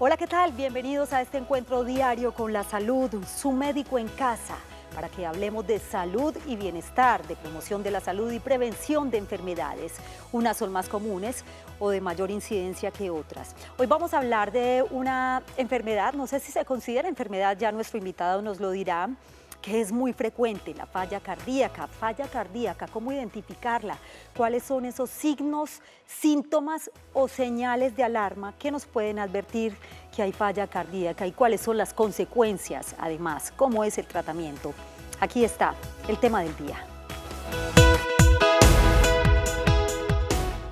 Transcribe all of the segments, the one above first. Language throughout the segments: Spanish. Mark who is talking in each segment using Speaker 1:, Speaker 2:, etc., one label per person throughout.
Speaker 1: Hola, ¿qué tal? Bienvenidos a este encuentro diario con la salud, su médico en casa, para que hablemos de salud y bienestar, de promoción de la salud y prevención de enfermedades. Unas son más comunes o de mayor incidencia que otras. Hoy vamos a hablar de una enfermedad, no sé si se considera enfermedad, ya nuestro invitado nos lo dirá, que es muy frecuente, la falla cardíaca. Falla cardíaca, ¿cómo identificarla? ¿Cuáles son esos signos, síntomas o señales de alarma que nos pueden advertir que hay falla cardíaca y cuáles son las consecuencias? Además, ¿cómo es el tratamiento? Aquí está el tema del día.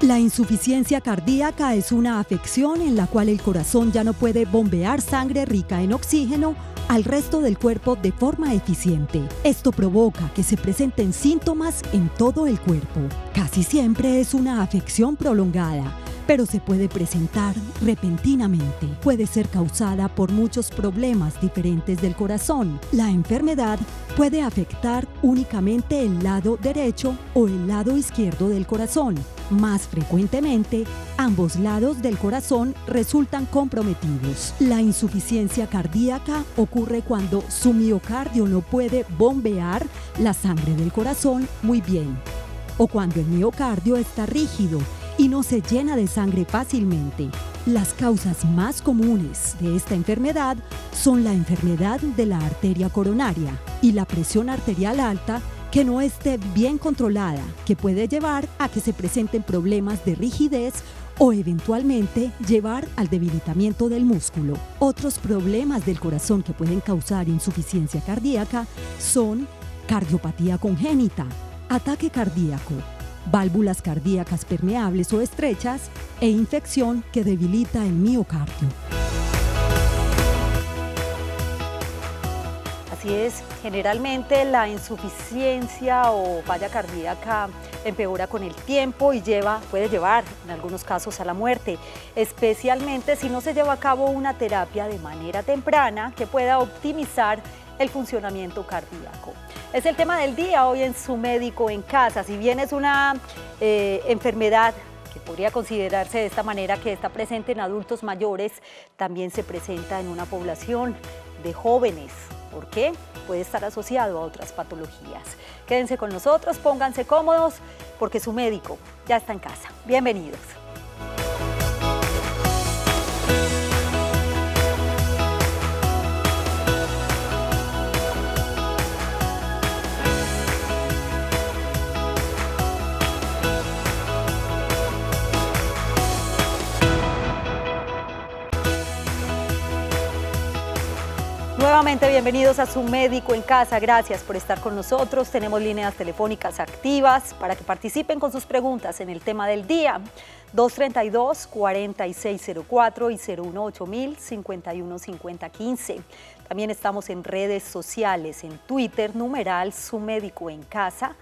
Speaker 2: La insuficiencia cardíaca es una afección en la cual el corazón ya no puede bombear sangre rica en oxígeno al resto del cuerpo de forma eficiente. Esto provoca que se presenten síntomas en todo el cuerpo. Casi siempre es una afección prolongada, pero se puede presentar repentinamente. Puede ser causada por muchos problemas diferentes del corazón. La enfermedad puede afectar únicamente el lado derecho o el lado izquierdo del corazón. Más frecuentemente, ambos lados del corazón resultan comprometidos. La insuficiencia cardíaca ocurre cuando su miocardio no puede bombear la sangre del corazón muy bien, o cuando el miocardio está rígido y no se llena de sangre fácilmente. Las causas más comunes de esta enfermedad son la enfermedad de la arteria coronaria y la presión arterial alta que no esté bien controlada, que puede llevar a que se presenten problemas de rigidez o eventualmente llevar al debilitamiento del músculo. Otros problemas del corazón que pueden causar insuficiencia cardíaca son cardiopatía congénita, ataque cardíaco, válvulas cardíacas permeables o estrechas e infección que debilita el miocardio.
Speaker 1: Así es, generalmente la insuficiencia o falla cardíaca empeora con el tiempo y puede llevar en algunos casos a la muerte, especialmente si no se lleva a cabo una terapia de manera temprana que pueda optimizar el funcionamiento cardíaco. Es el tema del día hoy en Su Médico en Casa. Si bien es una enfermedad que podría considerarse de esta manera, que está presente en adultos mayores, también se presenta en una población de jóvenes. ¿Por qué? Puede estar asociado a otras patologías. Quédense con nosotros, pónganse cómodos, porque su médico ya está en casa. Bienvenidos. Nuevamente bienvenidos a Su Médico en Casa, gracias por estar con nosotros. Tenemos líneas telefónicas activas para que participen con sus preguntas en el tema del día. 232-4604 y 018-051-5015. También estamos en redes sociales, en Twitter, numeral Su Médico en Casa,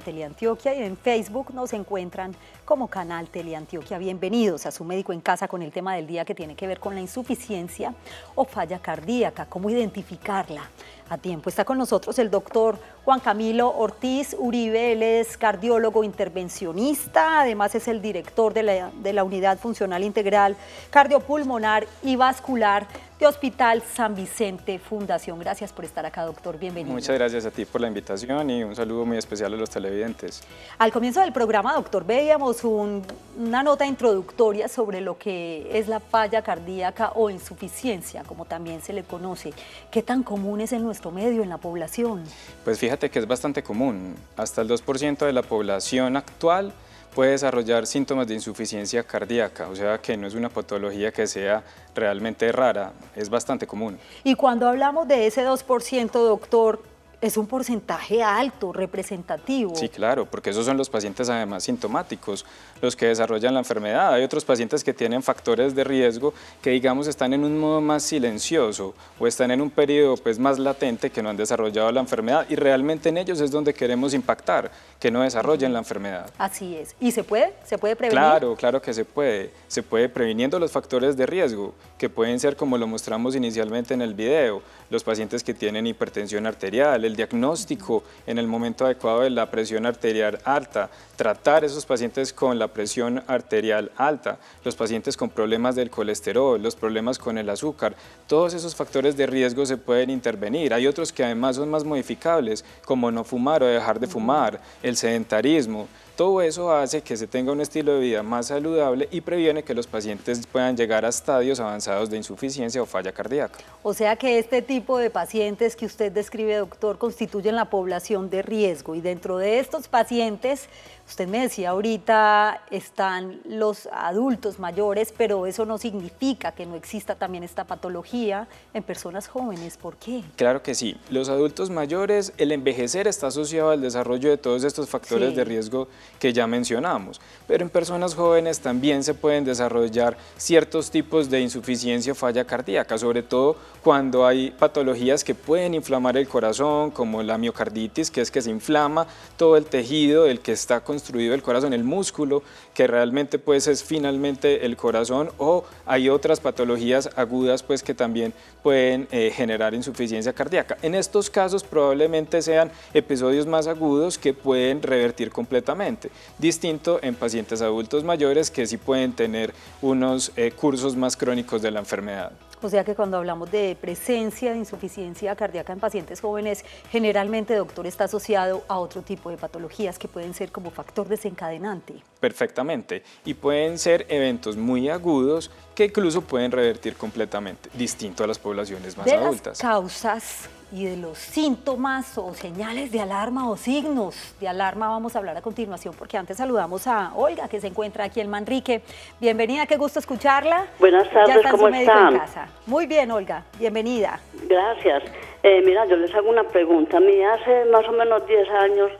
Speaker 1: @Teleantioquia, y en Facebook nos encuentran como Canal Teleantioquia. Bienvenidos a Su Médico en Casa con el tema del día que tiene que ver con la insuficiencia o falla cardíaca, cómo identificarla a tiempo. Está con nosotros el doctor Juan Camilo Ortiz Uribe, él es cardiólogo intervencionista, además es el director de la Unidad Funcional Integral Cardiopulmonar y Vascular de Hospital San Vicente Fundación. Gracias por estar acá, doctor, bienvenido.
Speaker 3: Muchas gracias a ti por la invitación y un saludo muy especial a los televidentes.
Speaker 1: Al comienzo del programa, doctor, veíamos una nota introductoria sobre lo que es la falla cardíaca o insuficiencia, como también se le conoce. ¿Qué tan común es en nuestro medio, en la población?
Speaker 3: Pues fíjate que es bastante común. Hasta el 2% de la población actual puede desarrollar síntomas de insuficiencia cardíaca, o sea que no es una patología que sea realmente rara, es bastante común.
Speaker 1: Y cuando hablamos de ese 2%, doctor, es un porcentaje alto, representativo.
Speaker 3: Sí, claro, porque esos son los pacientes además sintomáticos, los que desarrollan la enfermedad. Hay otros pacientes que tienen factores de riesgo que, digamos, están en un modo más silencioso o están en un periodo pues, más latente, que no han desarrollado la enfermedad, y realmente en ellos es donde queremos impactar, que no desarrollen la enfermedad.
Speaker 1: Así es. ¿Y se puede? ¿Se puede prevenir?
Speaker 3: Claro, claro que se puede. Se puede previniendo los factores de riesgo, que pueden ser como lo mostramos inicialmente en el video, los pacientes que tienen hipertensión arterial, el diagnóstico en el momento adecuado de la presión arterial alta, tratar esos pacientes con la presión arterial alta, los pacientes con problemas del colesterol, los problemas con el azúcar, todos esos factores de riesgo se pueden intervenir. Hay otros que además son más modificables, como no fumar o dejar de fumar, el sedentarismo. Todo eso hace que se tenga un estilo de vida más saludable y previene que los pacientes puedan llegar a estadios avanzados de insuficiencia o falla cardíaca.
Speaker 1: O sea que este tipo de pacientes que usted describe, doctor, constituyen la población de riesgo, y dentro de estos pacientes, usted me decía ahorita, están los adultos mayores, pero eso no significa que no exista también esta patología en personas jóvenes. ¿Por qué?
Speaker 3: Claro que sí. Los adultos mayores, el envejecer está asociado al desarrollo de todos estos factores de riesgo que ya mencionamos, pero en personas jóvenes también se pueden desarrollar ciertos tipos de insuficiencia o falla cardíaca, sobre todo cuando hay patologías que pueden inflamar el corazón, como la miocarditis, que es que se inflama todo el tejido del que está construido el corazón, el músculo, que realmente pues es finalmente el corazón, o hay otras patologías agudas pues que también pueden generar insuficiencia cardíaca. En estos casos probablemente sean episodios más agudos que pueden revertir completamente, distinto en pacientes adultos mayores que sí pueden tener unos cursos más crónicos de la enfermedad.
Speaker 1: O sea que cuando hablamos de presencia de insuficiencia cardíaca en pacientes jóvenes, generalmente, doctor, está asociado a otro tipo de patologías que pueden ser como factor desencadenante.
Speaker 3: Perfectamente, y pueden ser eventos muy agudos que incluso pueden revertir completamente, distinto a las poblaciones más adultas.
Speaker 1: De las causas y de los síntomas o señales de alarma o signos de alarma vamos a hablar a continuación, porque antes saludamos a Olga, que se encuentra aquí en Manrique. Bienvenida, qué gusto escucharla.
Speaker 4: Buenas tardes, ¿cómo están?
Speaker 1: En casa. Muy bien, Olga, bienvenida.
Speaker 4: Gracias. Mira, yo les hago una pregunta. A mí hace más o menos 10 años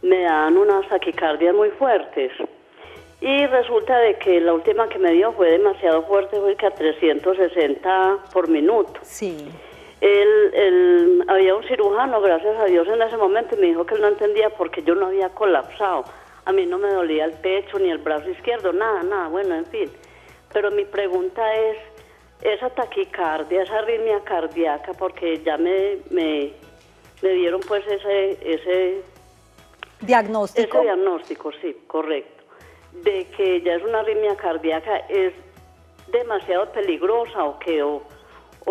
Speaker 4: me dan unas taquicardias muy fuertes. Y resulta de que la última que me dio fue demasiado fuerte, fue que a 360 por minuto.
Speaker 1: Sí.
Speaker 4: Había un cirujano, gracias a Dios, en ese momento, y me dijo que él no entendía por qué yo no había colapsado. A mí no me dolía el pecho ni el brazo izquierdo, nada, bueno, en fin. Pero mi pregunta es, esa taquicardia, esa arritmia cardíaca, porque ya me dieron pues ese
Speaker 1: diagnóstico.
Speaker 4: Ese diagnóstico, sí, correcto. De que ya es una arritmia cardíaca, ¿es demasiado peligrosa o qué? ¿O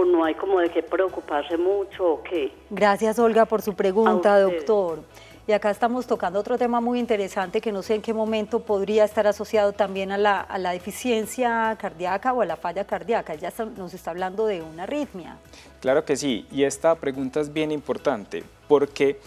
Speaker 4: no hay como de qué preocuparse mucho o qué?
Speaker 1: Gracias, Olga, por su pregunta, doctor. Y acá estamos tocando otro tema muy interesante que no sé en qué momento podría estar asociado también a la deficiencia cardíaca o a la falla cardíaca. Ya nos está hablando de una arritmia.
Speaker 3: Claro que sí, y esta pregunta es bien importante porque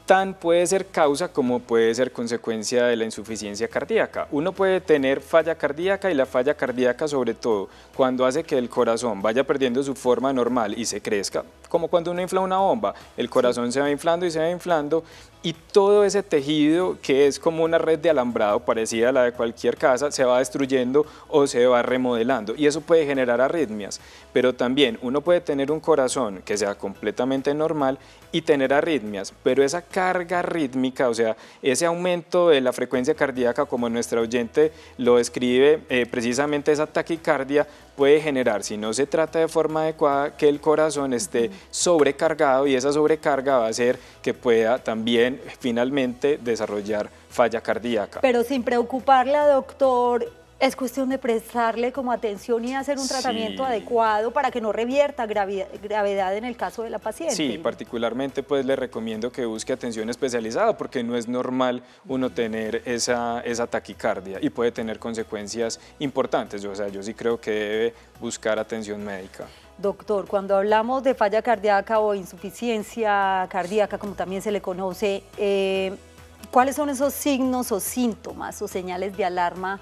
Speaker 3: tan puede ser causa como puede ser consecuencia de la insuficiencia cardíaca. Uno puede tener falla cardíaca, y la falla cardíaca sobre todo cuando hace que el corazón vaya perdiendo su forma normal y se crezca, como cuando uno infla una bomba, el corazón se va inflando y se va inflando, y todo ese tejido que es como una red de alambrado parecida a la de cualquier casa se va destruyendo o se va remodelando, y eso puede generar arritmias. Pero también uno puede tener un corazón que sea completamente normal y tener arritmias, pero esa carga rítmica, o sea, ese aumento de la frecuencia cardíaca, como nuestra oyente lo describe, precisamente esa taquicardia puede generar, si no se trata de forma adecuada, que el corazón esté sobrecargado, y esa sobrecarga va a hacer que pueda también finalmente desarrollar falla cardíaca.
Speaker 1: Pero sin preocuparla, doctor, es cuestión de prestarle como atención y hacer un tratamiento adecuado para que no revierta gravedad en el caso de la paciente.
Speaker 3: Sí, particularmente pues le recomiendo que busque atención especializada, porque no es normal uno tener esa taquicardia y puede tener consecuencias importantes. O sea, yo sí creo que debe buscar atención médica.
Speaker 1: Doctor, cuando hablamos de falla cardíaca o insuficiencia cardíaca, como también se le conoce, ¿cuáles son esos signos o síntomas o señales de alarma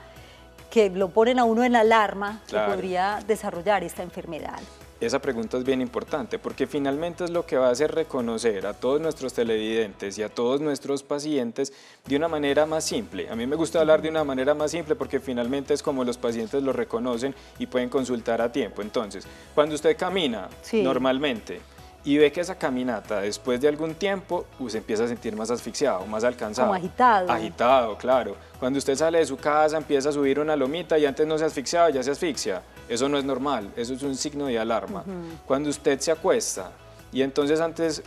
Speaker 1: que lo ponen a uno en alarma que podría desarrollar esta enfermedad?
Speaker 3: Esa pregunta es bien importante, porque finalmente es lo que va a hacer reconocer a todos nuestros televidentes y a todos nuestros pacientes de una manera más simple. A mí me gusta hablar de una manera más simple porque finalmente es como los pacientes lo reconocen y pueden consultar a tiempo. Entonces, cuando usted camina normalmente y ve que esa caminata después de algún tiempo se empieza a sentir más asfixiado, más alcanzado.
Speaker 1: Como agitado.
Speaker 3: Agitado, claro. Cuando usted sale de su casa, empieza a subir una lomita y antes no se asfixiaba, ya se asfixia. Eso no es normal, eso es un signo de alarma. Cuando usted se acuesta Y entonces antes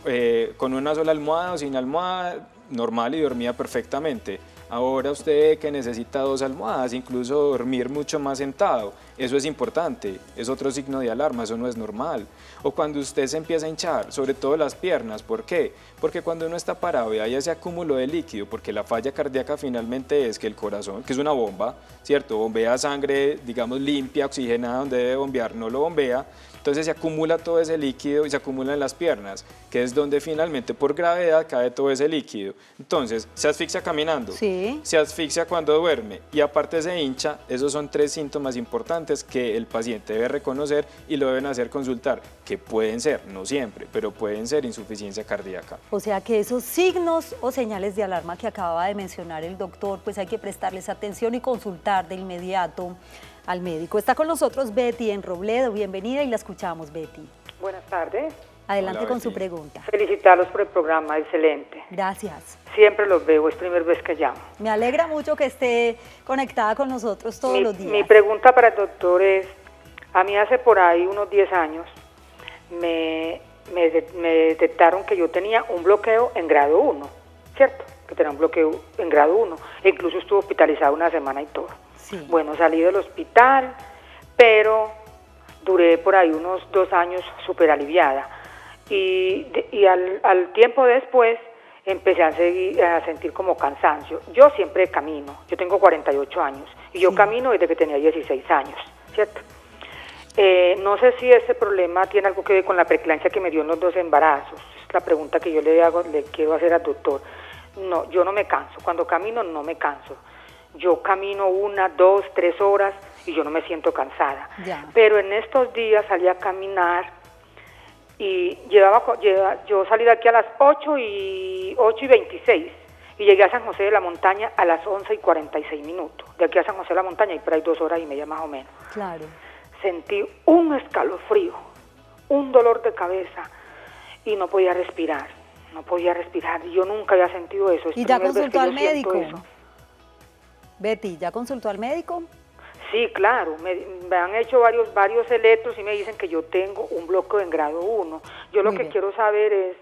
Speaker 3: con una sola almohada o sin almohada, normal y dormía perfectamente. Ahora usted que necesita 2 almohadas, incluso dormir mucho más sentado, eso es importante, es otro signo de alarma, eso no es normal. O cuando usted se empieza a hinchar, sobre todo las piernas, ¿por qué? Porque cuando uno está parado y hay ese acúmulo de líquido, porque la falla cardíaca finalmente es que el corazón, que es una bomba, ¿cierto? Bombea sangre, digamos, limpia, oxigenada, donde debe bombear, no lo bombea. Entonces se acumula todo ese líquido y se acumula en las piernas, que es donde finalmente por gravedad cae todo ese líquido. Entonces se asfixia caminando,
Speaker 1: Sí.
Speaker 3: se asfixia cuando duerme y aparte se hincha. Esos son 3 síntomas importantes que el paciente debe reconocer y lo deben hacer consultar, que pueden ser, no siempre, pero pueden ser insuficiencia cardíaca.
Speaker 1: O sea que esos signos o señales de alarma que acababa de mencionar el doctor, pues hay que prestarles atención y consultar de inmediato al médico. Está con nosotros Betty en Robledo. Bienvenida y la escuchamos, Betty.
Speaker 5: Buenas tardes.
Speaker 1: Adelante
Speaker 3: Hola,
Speaker 1: con
Speaker 3: Betty.
Speaker 1: su pregunta.
Speaker 5: Felicitarlos por el programa, excelente.
Speaker 1: Gracias.
Speaker 5: Siempre los veo, es primera vez que llamo.
Speaker 1: Me alegra mucho que esté conectada con nosotros todos los días.
Speaker 5: Mi pregunta para el doctor es, a mí hace por ahí unos 10 años me detectaron que yo tenía un bloqueo en grado 1, ¿cierto? Que tenía un bloqueo en grado 1, e incluso estuve hospitalizado una semana y todo.
Speaker 1: Sí.
Speaker 5: Bueno, salí del hospital, pero duré por ahí unos 2 años súper aliviada. Y al tiempo después empecé a sentir como cansancio. Yo siempre camino, yo tengo 48 años y yo camino desde que tenía 16 años, ¿cierto? No sé si ese problema tiene algo que ver con la preeclampsia que me dio en los 2 embarazos. Es la pregunta que yo le quiero hacer al doctor. No, yo no me canso, cuando camino no me canso. Yo camino 1, 2, 3 horas y yo no me siento cansada.
Speaker 1: Ya.
Speaker 5: Pero en estos días salí a caminar y yo salí de aquí a las 8:26 y llegué a San José de la Montaña a las 11:46. De aquí a San José de la Montaña hay por ahí 2 horas y media más o menos.
Speaker 1: Claro.
Speaker 5: Sentí un escalofrío, un dolor de cabeza y no podía respirar. Yo nunca había sentido eso. Es
Speaker 1: ¿Y ya
Speaker 5: primera vez que
Speaker 1: consultó al
Speaker 5: yo siento
Speaker 1: médico?
Speaker 5: eso.
Speaker 1: Betty, ¿ya consultó al médico?
Speaker 5: Sí, claro, me han hecho varios electros y me dicen que yo tengo un bloqueo en grado 1. Yo lo
Speaker 1: Muy
Speaker 5: que
Speaker 1: bien.
Speaker 5: quiero saber es,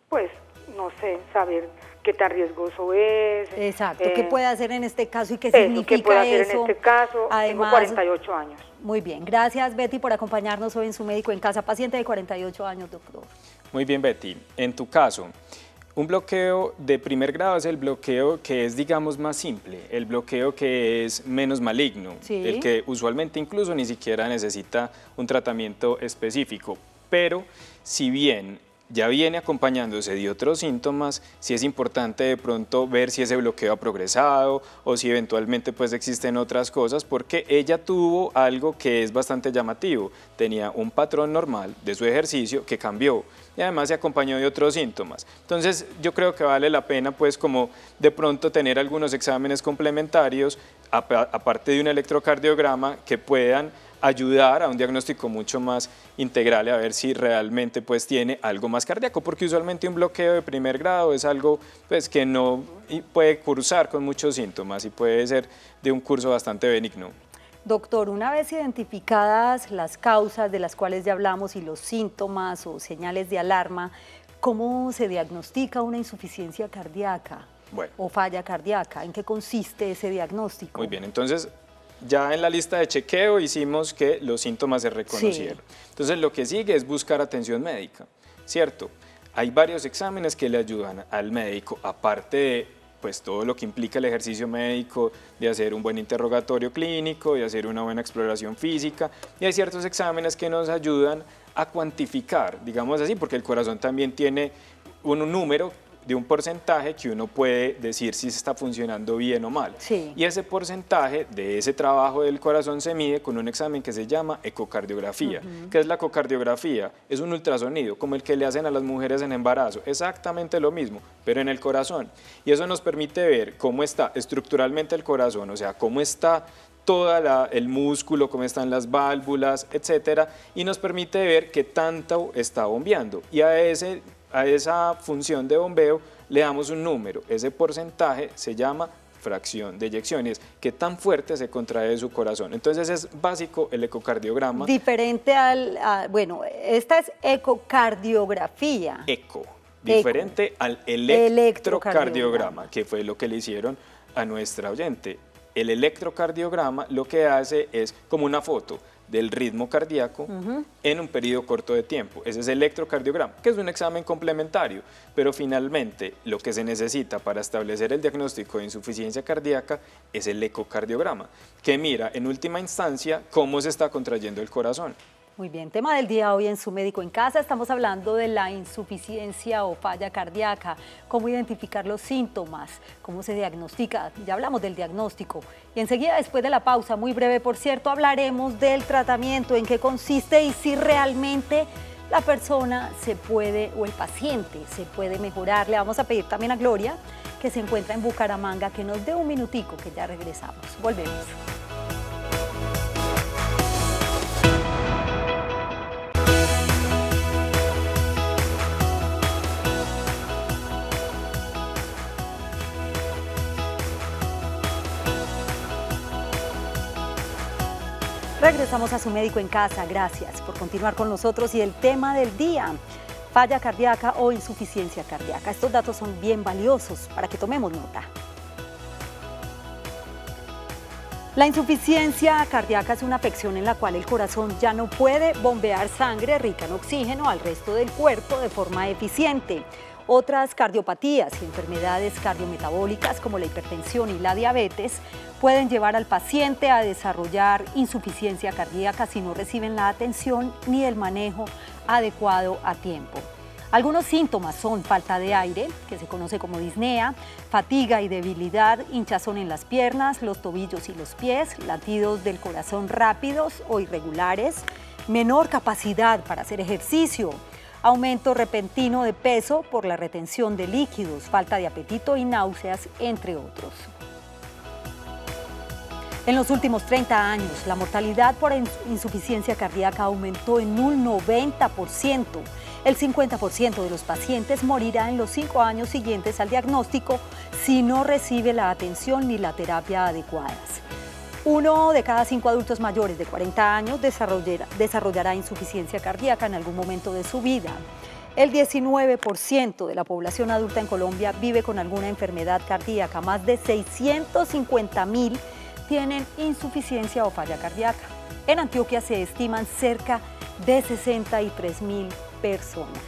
Speaker 5: pues, no sé, saber qué tan riesgoso es.
Speaker 1: Exacto. ¿Qué puede hacer en este caso y qué
Speaker 5: eso,
Speaker 1: significa
Speaker 5: qué puede hacer
Speaker 1: eso?
Speaker 5: en este caso.
Speaker 1: Además,
Speaker 5: tengo 48 años.
Speaker 1: Muy bien. Gracias, Betty, por acompañarnos hoy en Su Médico en Casa. Paciente de 48 años, doctor.
Speaker 3: Muy bien, Betty. En tu caso, un bloqueo de primer grado es el bloqueo que es, digamos, más simple, el bloqueo que es menos maligno,
Speaker 1: Sí.
Speaker 3: el que usualmente incluso ni siquiera necesita un tratamiento específico. Pero si bien ya viene acompañándose de otros síntomas, sí es importante de pronto ver si ese bloqueo ha progresado o si eventualmente pues existen otras cosas, porque ella tuvo algo que es bastante llamativo, tenía un patrón normal de su ejercicio que cambió y además se acompañó de otros síntomas. Entonces yo creo que vale la pena pues como de pronto tener algunos exámenes complementarios aparte de un electrocardiograma que puedan ayudar a un diagnóstico mucho más integral y a ver si realmente pues tiene algo más cardíaco, porque usualmente un bloqueo de primer grado es algo pues que no puede cursar con muchos síntomas y puede ser de un curso bastante benigno.
Speaker 1: Doctor, una vez identificadas las causas de las cuales ya hablamos y los síntomas o señales de alarma, ¿cómo se diagnostica una insuficiencia cardíaca o falla cardíaca? ¿En qué consiste ese diagnóstico?
Speaker 3: Muy bien, entonces ya en la lista de chequeo hicimos que los síntomas se reconocieron. Sí. Entonces lo que sigue es buscar atención médica, ¿cierto? Hay varios exámenes que le ayudan al médico, aparte de pues todo lo que implica el ejercicio médico, de hacer un buen interrogatorio clínico, de hacer una buena exploración física, y hay ciertos exámenes que nos ayudan a cuantificar, digamos así, porque el corazón también tiene un número de un porcentaje que uno puede decir si está funcionando bien o mal.
Speaker 1: Sí.
Speaker 3: Y ese porcentaje de ese trabajo del corazón se mide con un examen que se llama ecocardiografía. ¿Qué es la ecocardiografía? Es un ultrasonido, como el que le hacen a las mujeres en embarazo, exactamente lo mismo, pero en el corazón. Y eso nos permite ver cómo está estructuralmente el corazón, o sea, cómo está todo el músculo, cómo están las válvulas, etcétera, y nos permite ver qué tanto está bombeando. Y a esa función de bombeo le damos un número, ese porcentaje se llama fracción de eyecciones, qué tan fuerte se contrae su corazón. Entonces es básico el ecocardiograma.
Speaker 1: Diferente bueno, esta es ecocardiografía.
Speaker 3: Diferente al electrocardiograma, que fue lo que le hicieron a nuestra oyente. El electrocardiograma lo que hace es como una foto del ritmo cardíaco en un periodo corto de tiempo. Ese es el electrocardiograma, que es un examen complementario, pero finalmente lo que se necesita para establecer el diagnóstico de insuficiencia cardíaca es el ecocardiograma, que mira en última instancia cómo se está contrayendo el corazón.
Speaker 1: Muy bien, tema del día hoy en Su Médico en Casa, estamos hablando de la insuficiencia o falla cardíaca, cómo identificar los síntomas, cómo se diagnostica, ya hablamos del diagnóstico. Y enseguida, después de la pausa, muy breve por cierto, hablaremos del tratamiento, en qué consiste y si realmente la persona se puede, o el paciente se puede mejorar. Le vamos a pedir también a Gloria, que se encuentra en Bucaramanga, que nos dé un minutico, que ya regresamos. Volvemos. Regresamos a Su Médico en Casa, gracias por continuar con nosotros y el tema del día, falla cardíaca o insuficiencia cardíaca. Estos datos son bien valiosos para que tomemos nota. La insuficiencia cardíaca es una afección en la cual el corazón ya no puede bombear sangre rica en oxígeno al resto del cuerpo de forma eficiente. Otras cardiopatías y enfermedades cardiometabólicas como la hipertensión y la diabetes pueden llevar al paciente a desarrollar insuficiencia cardíaca si no reciben la atención ni el manejo adecuado a tiempo. Algunos síntomas son falta de aire, que se conoce como disnea, fatiga y debilidad, hinchazón en las piernas, los tobillos y los pies, latidos del corazón rápidos o irregulares, menor capacidad para hacer ejercicio, aumento repentino de peso por la retención de líquidos, falta de apetito y náuseas, entre otros. En los últimos 30 años, la mortalidad por insuficiencia cardíaca aumentó en un 90%. El 50% de los pacientes morirá en los 5 años siguientes al diagnóstico si no recibe la atención ni la terapia adecuadas. 1 de cada 5 adultos mayores de 40 años desarrollará insuficiencia cardíaca en algún momento de su vida. El 19% de la población adulta en Colombia vive con alguna enfermedad cardíaca. Más de 650.000 tienen insuficiencia o falla cardíaca. En Antioquia se estiman cerca de 63.000 personas.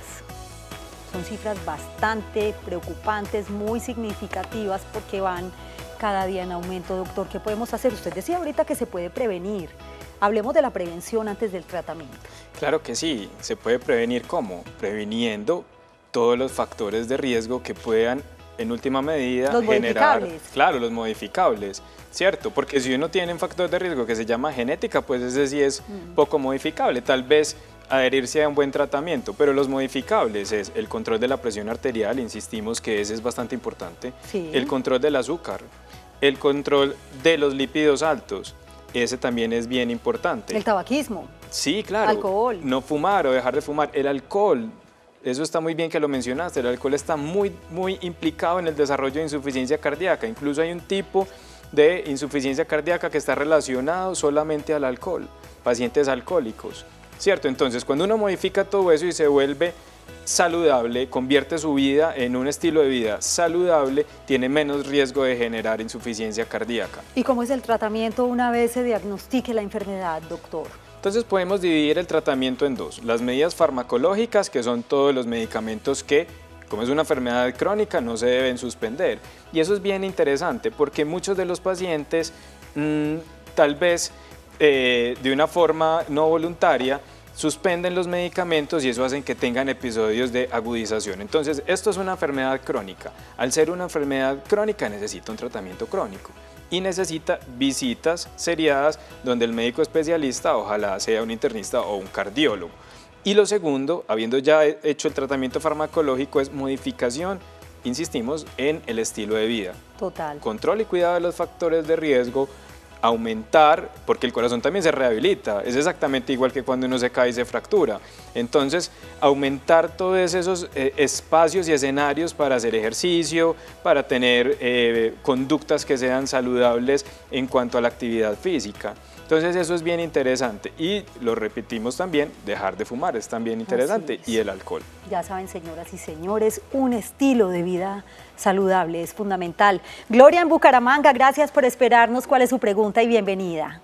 Speaker 1: Son cifras bastante preocupantes, muy significativas porque van cada día en aumento. Doctor, ¿qué podemos hacer? Usted decía ahorita que se puede prevenir. Hablemos de la prevención antes del tratamiento. Claro que sí, se puede prevenir. ¿Cómo? Previniendo todos los factores de riesgo que puedan, en última medida, generar... Claro, los modificables, ¿cierto? Porque si uno tiene un factor de riesgo que se llama genética, pues ese sí es poco modificable. Tal vez adherirse a un buen tratamiento, pero los modificables es el control de la presión arterial, insistimos que ese es bastante importante, el control del azúcar, el control de los lípidos altos, ese también es bien importante. El tabaquismo. Sí, claro. Alcohol. No fumar o dejar de fumar. El alcohol, eso está muy bien que lo mencionaste, el alcohol está muy implicado en el desarrollo de insuficiencia cardíaca, incluso hay un tipo de insuficiencia cardíaca que está relacionado solamente al alcohol, pacientes alcohólicos. ¿Cierto? Entonces, cuando uno modifica todo eso y se vuelve saludable, convierte su vida en un estilo de vida saludable, tiene menos riesgo de generar insuficiencia cardíaca. ¿Y cómo es el tratamiento una vez se diagnostique la enfermedad, doctor? Entonces podemos dividir el tratamiento en dos. Las medidas farmacológicas, que son todos los medicamentos que, como es una enfermedad crónica, no se deben suspender. Y eso es bien interesante porque muchos de los pacientes tal vez de una forma no voluntaria suspenden los medicamentos y eso hace que tengan episodios de agudización. Entonces, esto es una enfermedad crónica. Al ser una enfermedad crónica necesita un tratamiento crónico y necesita visitas seriadas donde el médico especialista, ojalá sea un internista o un cardiólogo. Y lo segundo, habiendo ya hecho el tratamiento farmacológico, es modificación, insistimos, en el estilo de vida. Total. Control y cuidado de los factores de riesgo,
Speaker 3: aumentar, porque el corazón también se rehabilita, es exactamente igual que cuando uno se cae y se fractura. Entonces, aumentar todos esos espacios y escenarios para hacer ejercicio, para tener conductas que sean saludables en cuanto a la actividad física. Entonces eso es bien interesante y lo repetimos también, dejar de fumar es también interesante y el alcohol.
Speaker 1: Ya saben, señoras y señores, un estilo de vida saludable es fundamental. Gloria en Bucaramanga, gracias por esperarnos. ¿Cuál es su pregunta y bienvenida?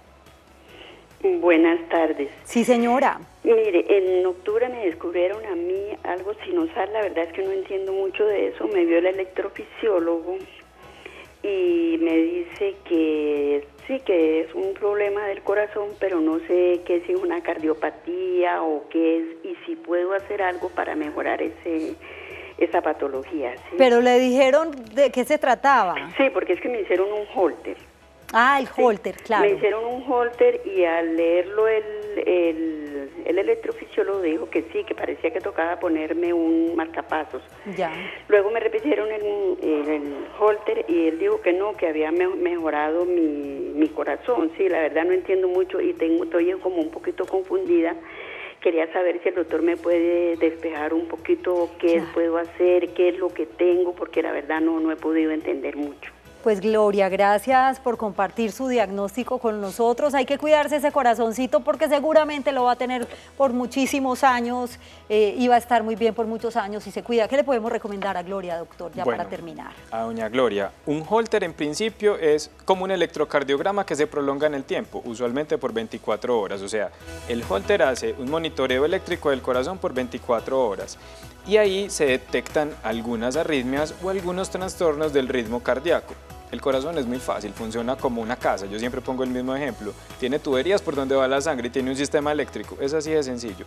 Speaker 6: Buenas tardes.
Speaker 1: Sí, señora.
Speaker 6: Mire, en octubre me descubrieron a mí algo sinusal, la verdad es que no entiendo mucho de eso, me vio el electrofisiólogo y me dice que sí, que es un problema del corazón, pero no sé qué si es una cardiopatía o qué es, y si puedo hacer algo para mejorar esa patología. ¿Sí?
Speaker 1: Pero le dijeron de qué se trataba.
Speaker 6: Sí, porque es que me hicieron un holter.
Speaker 1: Ah, el holter,
Speaker 6: sí,
Speaker 1: claro.
Speaker 6: Me hicieron un holter y al leerlo el electrofisiólogo dijo que sí, que parecía que tocaba ponerme un marcapasos.
Speaker 1: Ya.
Speaker 6: Luego me repitieron el holter y él dijo que no, que había mejorado mi corazón. Sí, la verdad no entiendo mucho y estoy como un poquito confundida. Quería saber si el doctor me puede despejar un poquito qué puedo hacer, qué es lo que tengo, porque la verdad no he podido entender mucho.
Speaker 1: Pues Gloria, gracias por compartir su diagnóstico con nosotros. Hay que cuidarse ese corazoncito porque seguramente lo va a tener por muchísimos años y va a estar muy bien por muchos años si se cuida. ¿Qué le podemos recomendar a Gloria, doctor, ya para terminar?
Speaker 3: A doña Gloria, un holter en principio es como un electrocardiograma que se prolonga en el tiempo, usualmente por 24 horas. O sea, el holter hace un monitoreo eléctrico del corazón por 24 horas y ahí se detectan algunas arritmias o algunos trastornos del ritmo cardíaco. El corazón es muy fácil, funciona como una casa, yo siempre pongo el mismo ejemplo, tiene tuberías por donde va la sangre y tiene un sistema eléctrico, es así de sencillo.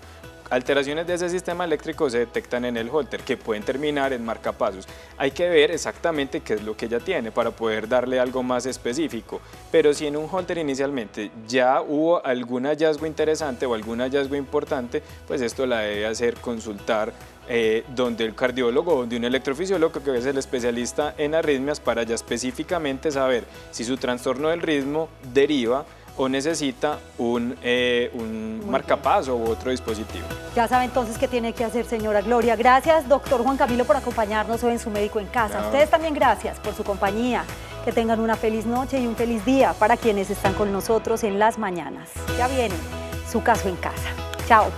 Speaker 3: Alteraciones de ese sistema eléctrico se detectan en el holter, que pueden terminar en marcapasos. Hay que ver exactamente qué es lo que ella tiene para poder darle algo más específico, pero si en un holter inicialmente ya hubo algún hallazgo interesante o algún hallazgo importante, pues esto la debe hacer consultar donde el cardiólogo o donde un electrofisiólogo que es el especialista en arritmias para ya específicamente saber si su trastorno del ritmo deriva o necesita un marcapaso u otro dispositivo.
Speaker 1: Ya sabe entonces qué tiene que hacer, señora Gloria. Gracias, doctor Juan Camilo, por acompañarnos hoy en Su Médico en Casa.
Speaker 3: No.
Speaker 1: Ustedes también gracias por su compañía. Que tengan una feliz noche y un feliz día para quienes están con nosotros en las mañanas. Ya viene Su Caso en Casa. Chao.